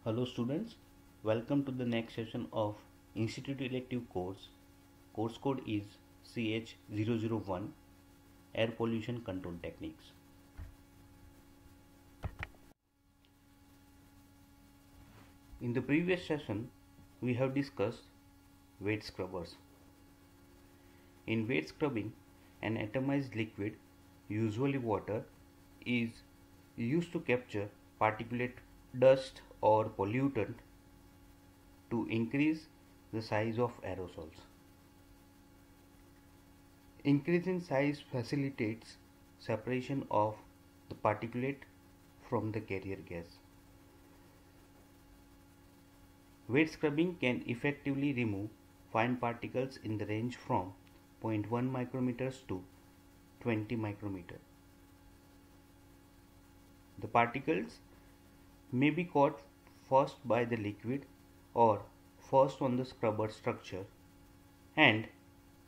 Hello students, welcome to the next session of Institute Elective course. Course code is CH001 Air Pollution Control Techniques. In the previous session, we have discussed wet scrubbers. In wet scrubbing, an atomized liquid, usually water, is used to capture particulate dust or pollutant to increase the size of aerosols. Increasing size facilitates separation of the particulate from the carrier gas. Wet scrubbing can effectively remove fine particles in the range from 0.1 micrometers to 20 micrometer. The particles may be caught first by the liquid or first on the scrubber structure and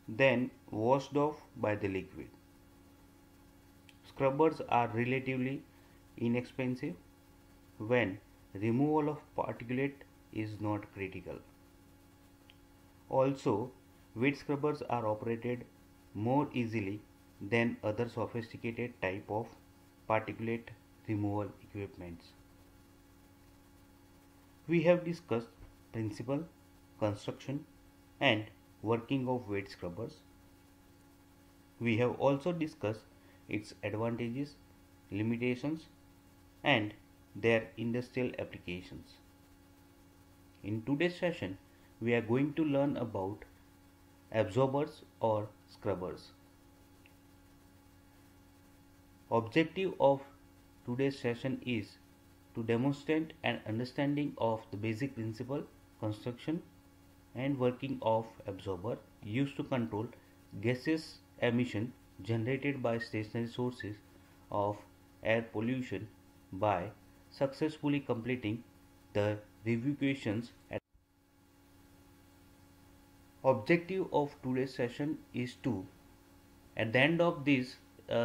then washed off by the liquid. Scrubbers are relatively inexpensive when removal of particulate is not critical. Also, wet scrubbers are operated more easily than other sophisticated type of particulate removal equipments. We have discussed principle, construction and working of wet scrubbers. We have also discussed its advantages, limitations and their industrial applications. In today's session, we are going to learn about absorbers or scrubbers. Objective of today's session is to demonstrate an understanding of the basic principle, construction and working of absorber used to control gaseous emission generated by stationary sources of air pollution by successfully completing the review questions. Objective of today's session is to, at the end of this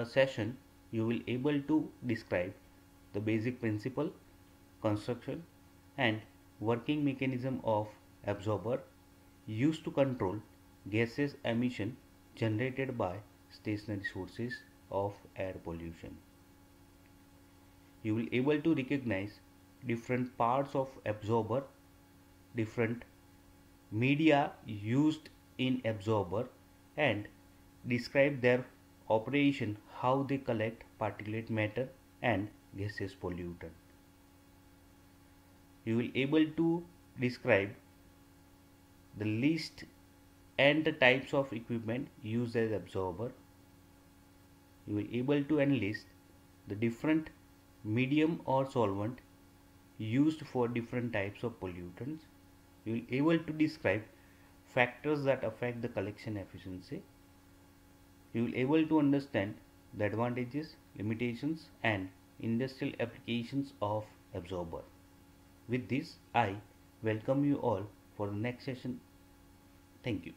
session, you will able to describe the basic principle, construction and working mechanism of absorber used to control gaseous emission generated by stationary sources of air pollution. You will able to recognize different parts of absorber, different media used in absorber and describe their operation, how they collect particulate matter and gaseous pollutant. You will able to describe the list and the types of equipment used as absorber. You will able to enlist the different medium or solvent used for different types of pollutants. You will able to describe factors that affect the collection efficiency. You will able to understand the advantages, limitations and industrial applications of absorber. With this, I welcome you all for the next session. Thank you.